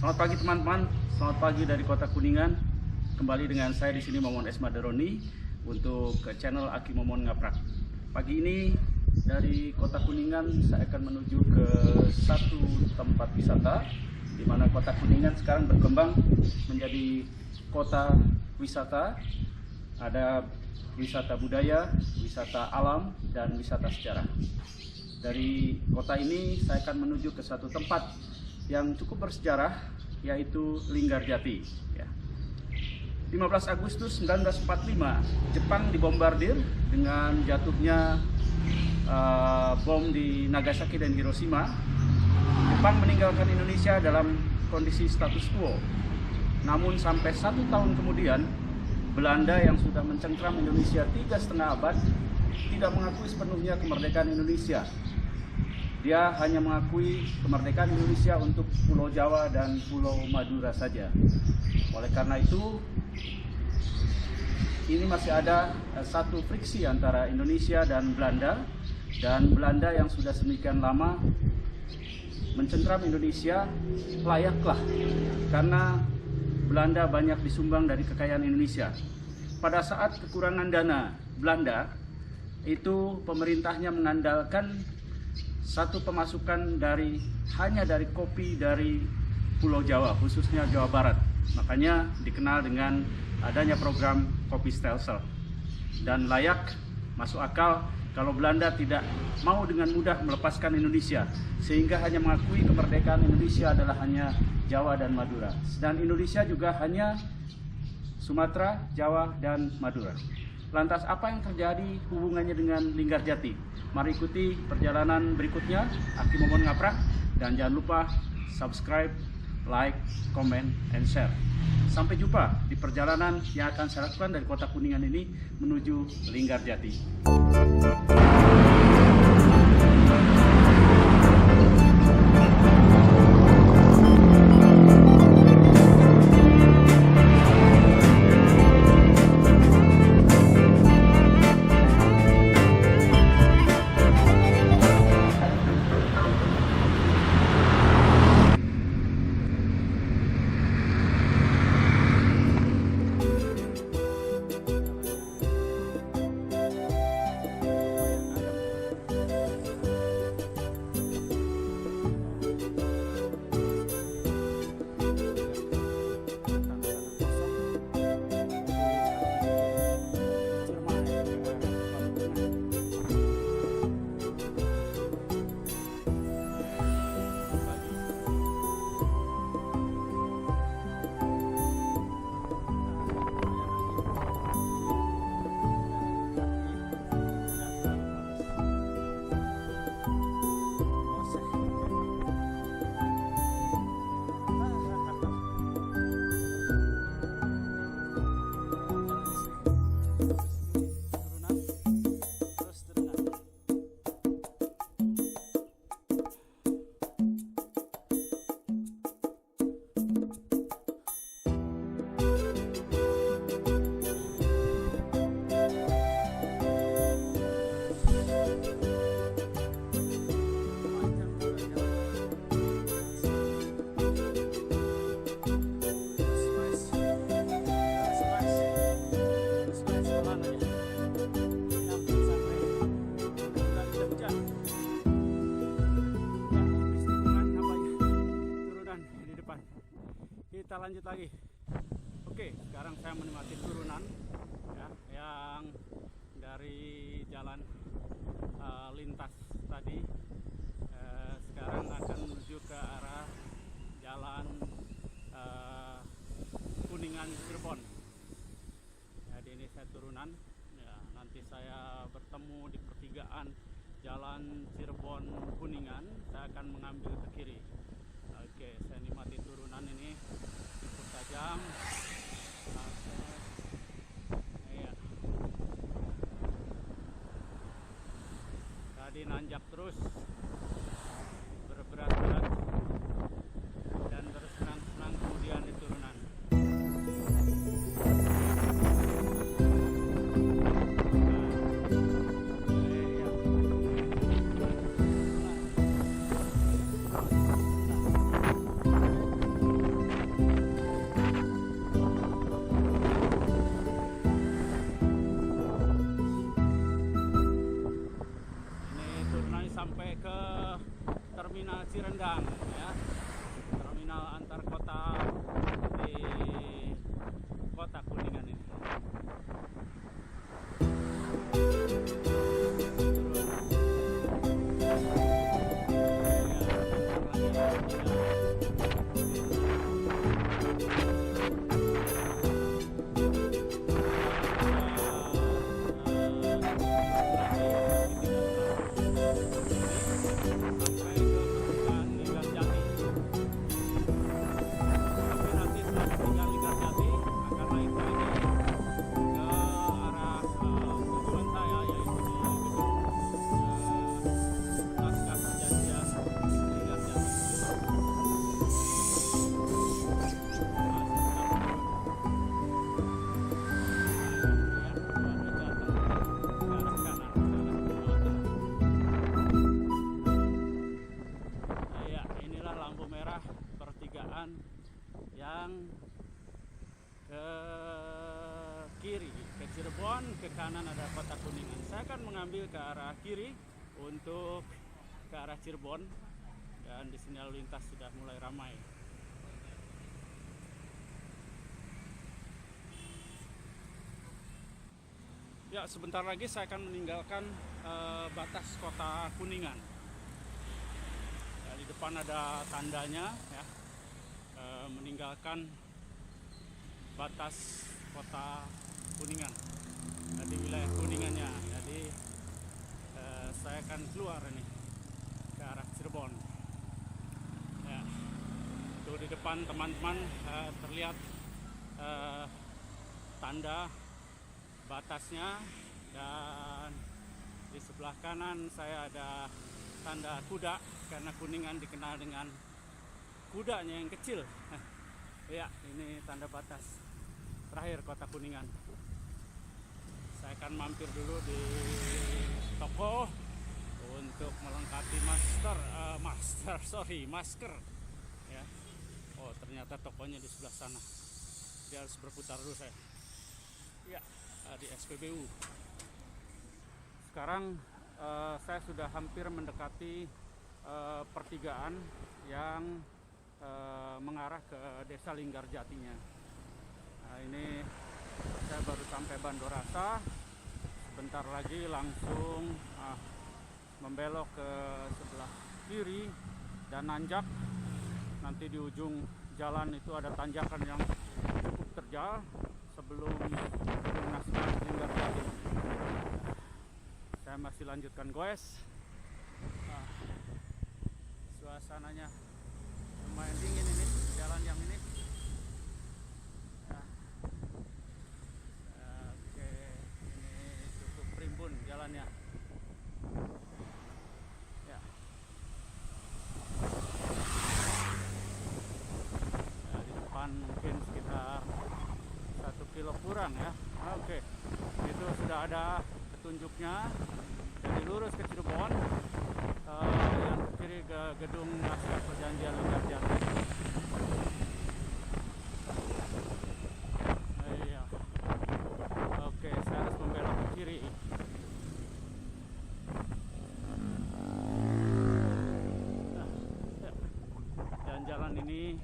Selamat pagi teman-teman, selamat pagi dari Kota Kuningan. Kembali dengan saya di sini Momon S. Madaroni untuk channel Aki Momon Ngaprak. Pagi ini dari Kota Kuningan saya akan menuju ke satu tempat wisata di mana Kota Kuningan sekarang berkembang menjadi kota wisata. Ada wisata budaya, wisata alam, dan wisata sejarah. Dari kota ini saya akan menuju ke satu tempat yang cukup bersejarah, yaitu Linggarjati. 15 Agustus 1945, Jepang dibombardir dengan jatuhnya bom di Nagasaki dan Hiroshima. Jepang meninggalkan Indonesia dalam kondisi status quo. Namun sampai 1 tahun kemudian, Belanda yang sudah mencengkram Indonesia 3,5 abad tidak mengakui sepenuhnya kemerdekaan Indonesia. Dia hanya mengakui kemerdekaan Indonesia untuk Pulau Jawa dan Pulau Madura saja. Oleh karena itu, ini masih ada satu friksi antara Indonesia dan Belanda yang sudah sedemikian lama mencengkram Indonesia layaklah karena Belanda banyak disumbang dari kekayaan Indonesia. Pada saat kekurangan dana Belanda, itu pemerintahnya mengandalkan satu pemasukan hanya dari kopi dari Pulau Jawa, khususnya Jawa Barat. Makanya dikenal dengan adanya program Kopi Stelsel. Dan layak, masuk akal kalau Belanda tidak mau dengan mudah melepaskan Indonesia, sehingga hanya mengakui kemerdekaan Indonesia adalah hanya Jawa dan Madura. Dan Indonesia juga hanya Sumatera, Jawa, dan Madura. Lantas apa yang terjadi hubungannya dengan Linggarjati? Mari ikuti perjalanan berikutnya, Aki Momon Ngaprak, dan jangan lupa subscribe, like, comment, and share. Sampai jumpa di perjalanan yang akan saya lakukan dari Kota Kuningan ini menuju Linggarjati. Kita lanjut lagi. Oke, sekarang saya menikmati turunan yang dari jalan lintas tadi. Sekarang akan menuju ke arah jalan Kuningan Cirebon. Jadi ini saya turunan. Nanti saya bertemu di pertigaan jalan Cirebon Kuningan. Saya akan mengambil ke kiri. Oke, saya nikmati turunan ini cukup tajam. Tadi nanjak terus, berberat-berat, dan bersenang-senang kemudian di turunan. Kuningan ya, terminal antar kota di kota Kuningan ini. Yang ke kiri ke Cirebon, ke kanan ada kota Kuningan. Saya akan mengambil ke arah kiri untuk ke arah Cirebon, dan di sini lalu lintas sudah mulai ramai. Ya, sebentar lagi saya akan meninggalkan batas kota Kuningan. Ya, di depan ada tandanya ya. Meninggalkan batas kota Kuningan, di wilayah Kuningannya. Jadi saya akan keluar ini ke arah Cirebon ya. Tuh di depan teman-teman terlihat tanda batasnya, dan di sebelah kanan saya ada tanda kuda, karena Kuningan dikenal dengan kudanya yang kecil. Ya, ini tanda batas terakhir kota Kuningan. Saya akan mampir dulu di toko untuk melengkapi masker ya. Oh, ternyata tokonya di sebelah sana. Dia harus berputar dulu saya. Ya, di SPBU. Sekarang saya sudah hampir mendekati pertigaan yang mengarah ke Desa Linggarjatinya. Nah, ini saya baru sampai Bandorasa. Sebentar lagi langsung membelok ke sebelah kiri dan nanjak. Nanti di ujung jalan itu ada tanjakan yang cukup terjal sebelum lunasnya Linggarjati. Saya masih lanjutkan goes. Suasananya lumayan dingin ini, jalan yang ini ya. Oke, ini cukup primbon jalannya ya. Di depan mungkin sekitar 1 kilo kurang ya. Oke, itu sudah ada petunjuknya. Jadi lurus ke Cirebon, yang ke kiri ke gedung Naskah Perjanjian Linggarjati. Iya. Oke, saya harus membelok ke kiri. Dan jalan ini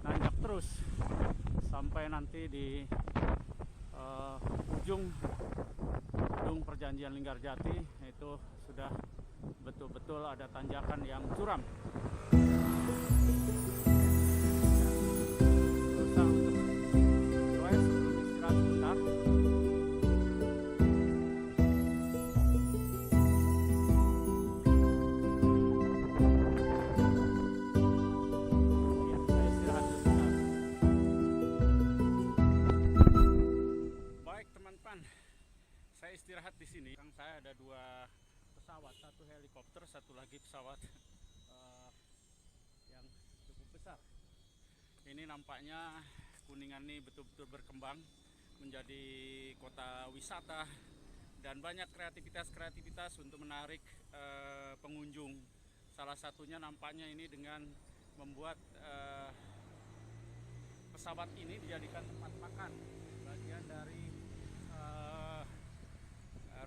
nanjak terus sampai nanti di ujung gedung Perjanjian Linggarjati. Itu sudah betul-betul ada tanjakan yang curam. Berusaha untuk goes sebelum istirahat sebentar. Ya, saya istirahat sebentar. Baik teman-teman, saya istirahat di sini. Sekarang saya ada 2 pesawat, satu helikopter, satu lagi pesawat yang cukup besar. Ini nampaknya Kuningan ini betul-betul berkembang menjadi kota wisata dan banyak kreativitas untuk menarik pengunjung. Salah satunya nampaknya ini dengan membuat pesawat ini dijadikan tempat makan, bagian dari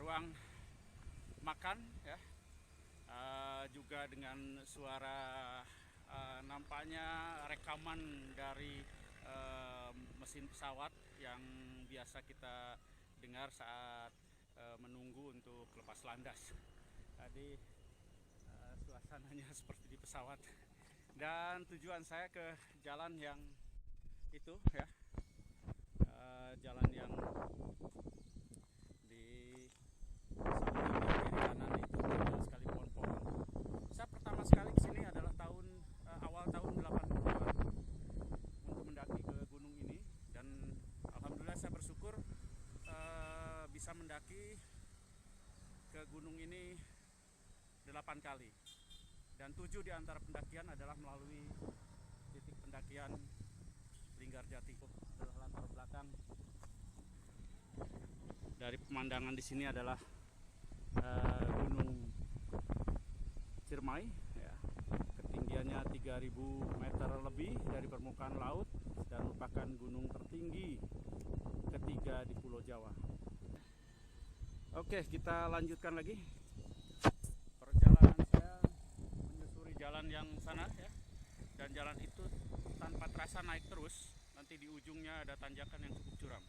ruang makan ya. juga dengan suara nampaknya rekaman dari mesin pesawat yang biasa kita dengar saat menunggu untuk lepas landas. Tadi suasananya seperti di pesawat, dan tujuan saya ke jalan yang itu ya, jalan yang di samping kiri kanan itu banyak sekali pohon-pohon. Saya pertama sekali kesini adalah awal tahun 80-an untuk mendaki ke gunung ini, dan alhamdulillah saya bersyukur bisa mendaki ke gunung ini 8 kali, dan 7 di antara pendakian adalah melalui titik pendakian Linggarjati. Adalah latar belakang dari pemandangan di sini adalah Gunung Ciremai ya. Ketinggiannya 3000 meter lebih dari permukaan laut dan merupakan gunung tertinggi ketiga di Pulau Jawa. Oke, kita lanjutkan lagi perjalanan saya menyusuri jalan yang sana ya, dan jalan itu tanpa terasa naik terus, nanti di ujungnya ada tanjakan yang cukup curam.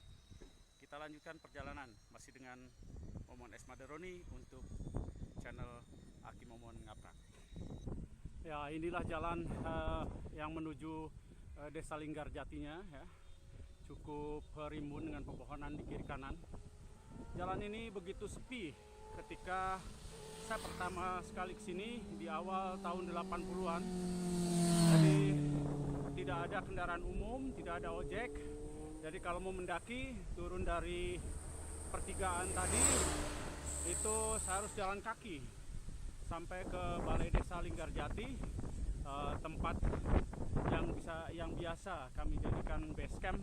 Kita lanjutkan perjalanan masih dengan Momon S. Madaroni untuk channel Aki Momon Ngaprak. Ya, inilah jalan yang menuju Desa Linggarjatinya ya. Cukup rimbun dengan pepohonan di kiri kanan. Jalan ini begitu sepi ketika saya pertama sekali kesini di awal tahun 80-an. Jadi tidak ada kendaraan umum, tidak ada ojek. Jadi kalau mau mendaki, turun dari pertigaan tadi, itu saya harus jalan kaki sampai ke Balai Desa Linggarjati, tempat yang biasa kami jadikan base camp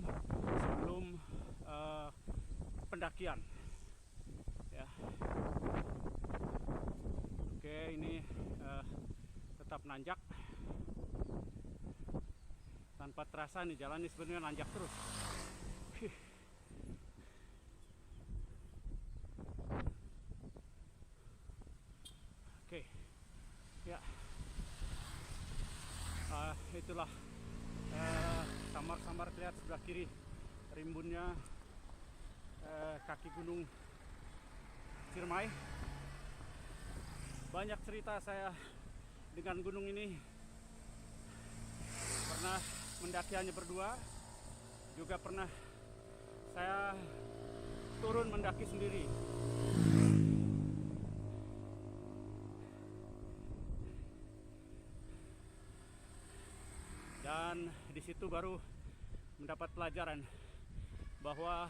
sebelum pendakian. Ya. Oke, ini tetap nanjak. Tanpa terasa nih jalan ini sebenarnya nanjak terus. Oke, ya, itulah samar-samar terlihat sebelah kiri rimbunnya kaki gunung Ciremai. Banyak cerita saya dengan gunung ini, pernah mendaki hanya berdua, juga pernah saya turun mendaki sendiri. Dan di situ baru mendapat pelajaran bahwa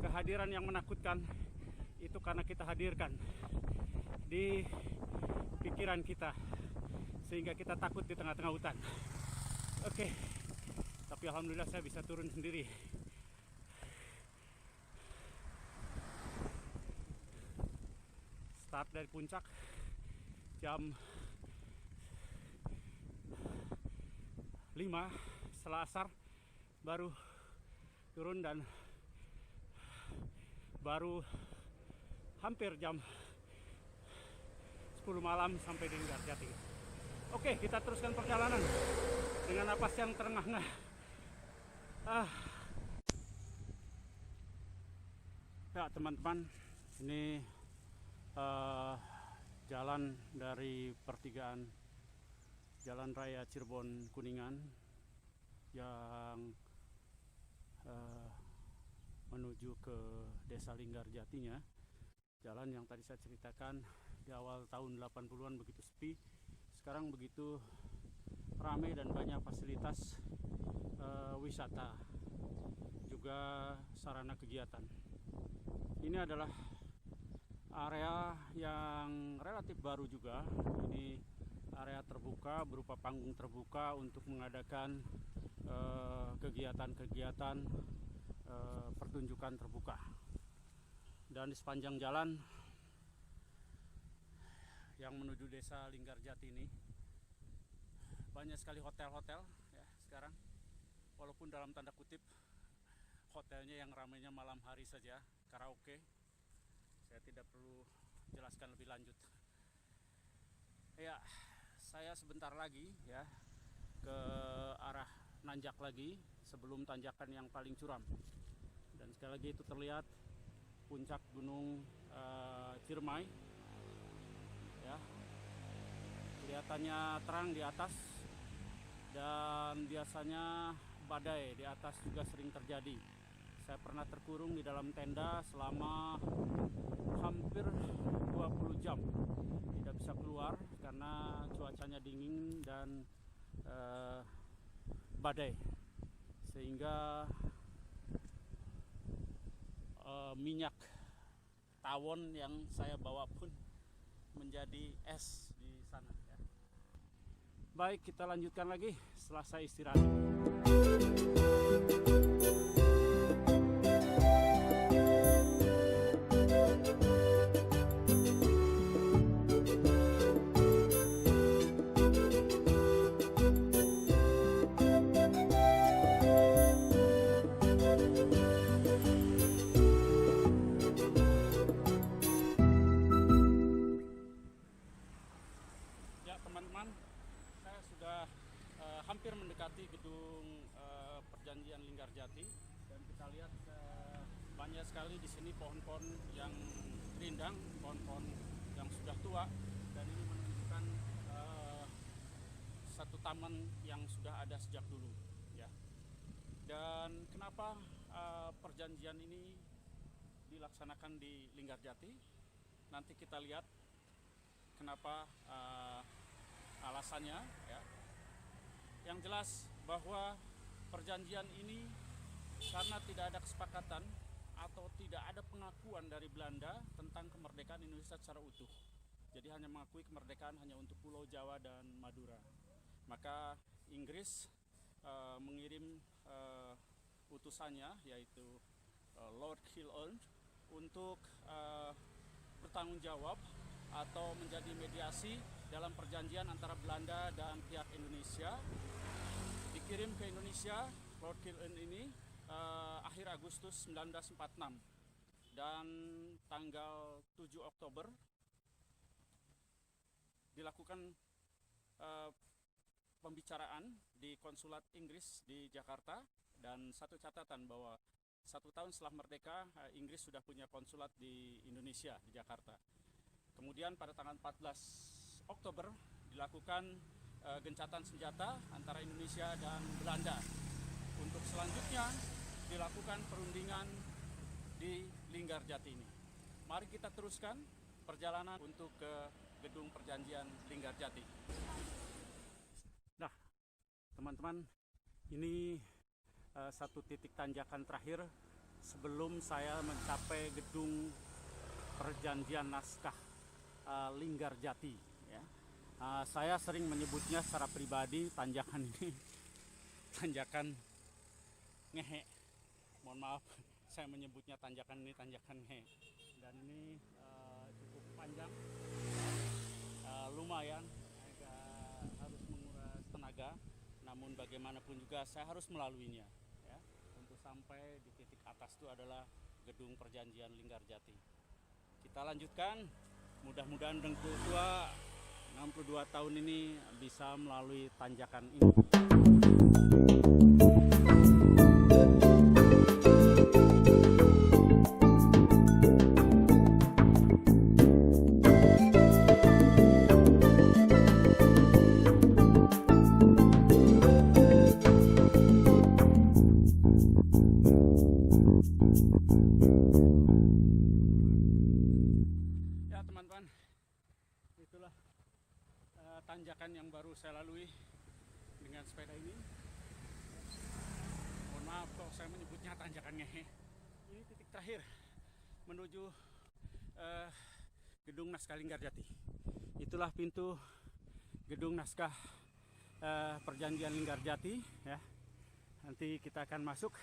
kehadiran yang menakutkan itu karena kita hadirkan di pikiran kita, sehingga kita takut di tengah-tengah hutan. Oke, tapi alhamdulillah saya bisa turun sendiri. Start dari puncak jam 5 setelah asar, baru turun, dan baru hampir jam 10 malam sampai di Linggarjati. Oke, kita teruskan perjalanan dengan napas yang terengah-engah. Ya teman-teman, ini jalan dari pertigaan Jalan Raya Cirebon Kuningan yang menuju ke Desa Linggarjatinya. Jalan yang tadi saya ceritakan di awal tahun 80-an begitu sepi, sekarang begitu ramai dan banyak fasilitas wisata, juga sarana kegiatan. Ini adalah area yang relatif baru juga. Ini area terbuka berupa panggung terbuka untuk mengadakan kegiatan-kegiatan pertunjukan terbuka. Dan di sepanjang jalan yang menuju Desa Linggarjati ini banyak sekali hotel-hotel ya sekarang, walaupun dalam tanda kutip hotelnya yang ramainya malam hari saja, karaoke. Saya tidak perlu jelaskan lebih lanjut. Ya, saya sebentar lagi ya ke arah nanjak lagi sebelum tanjakan yang paling curam. Dan sekali lagi itu terlihat puncak gunung Ciremai ya, kelihatannya terang di atas, dan biasanya badai di atas juga sering terjadi. Saya pernah terkurung di dalam tenda selama hampir 20 jam, tidak bisa keluar karena cuacanya dingin dan badai, sehingga minyak tawon yang saya bawa pun menjadi es di sana ya. Baik, kita lanjutkan lagi setelah saya istirahat. Teman-teman, saya sudah hampir mendekati gedung Perjanjian Linggarjati, dan kita lihat banyak sekali di sini pohon-pohon yang rindang, pohon-pohon yang sudah tua, dan ini menunjukkan satu taman yang sudah ada sejak dulu ya. Dan kenapa perjanjian ini dilaksanakan di Linggarjati? Nanti kita lihat kenapa alasannya ya. Yang jelas bahwa perjanjian ini karena tidak ada kesepakatan atau tidak ada pengakuan dari Belanda tentang kemerdekaan Indonesia secara utuh. Jadi hanya mengakui kemerdekaan hanya untuk Pulau Jawa dan Madura. Maka Inggris mengirim utusannya, yaitu Lord Kilhern, untuk bertanggung jawab atau menjadi mediasi dalam perjanjian antara Belanda dan pihak Indonesia. Dikirim ke Indonesia, Lord Kilhern ini akhir Agustus 1946, dan tanggal 7 Oktober dilakukan pembicaraan di konsulat Inggris di Jakarta. Dan satu catatan bahwa 1 tahun setelah merdeka, Inggris sudah punya konsulat di Indonesia, di Jakarta. Kemudian pada tanggal 14 Oktober dilakukan gencatan senjata antara Indonesia dan Belanda. Untuk selanjutnya dilakukan perundingan di Linggarjati ini. Mari kita teruskan perjalanan untuk ke gedung Perjanjian Linggarjati. Nah, teman-teman, ini satu titik tanjakan terakhir sebelum saya mencapai gedung Perjanjian Naskah Linggarjati ya. Saya sering menyebutnya secara pribadi tanjakan ini tanjakan ngehe. Mohon maaf, saya menyebutnya tanjakan ini tanjakan ngehe. Dan ini cukup panjang, lumayan, agak harus menguras tenaga. Namun bagaimanapun juga saya harus melaluinya ya. Untuk sampai di titik atas itu adalah gedung Perjanjian Linggarjati. Kita lanjutkan. Mudah-mudahan Dengku Tua 62 tahun ini bisa melalui tanjakan ini. Itulah tanjakan yang baru saya lalui dengan sepeda ini. Mohon maaf kalau saya menyebutnya tanjakan ngehe. Ini titik terakhir menuju gedung Naskah Linggarjati. Itulah pintu gedung Naskah Perjanjian Linggarjati ya. Nanti kita akan masuk,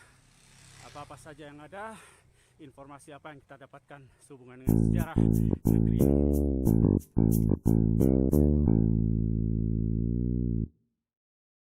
apa-apa saja yang ada, informasi apa yang kita dapatkan sehubungan dengan sejarah negeri ini.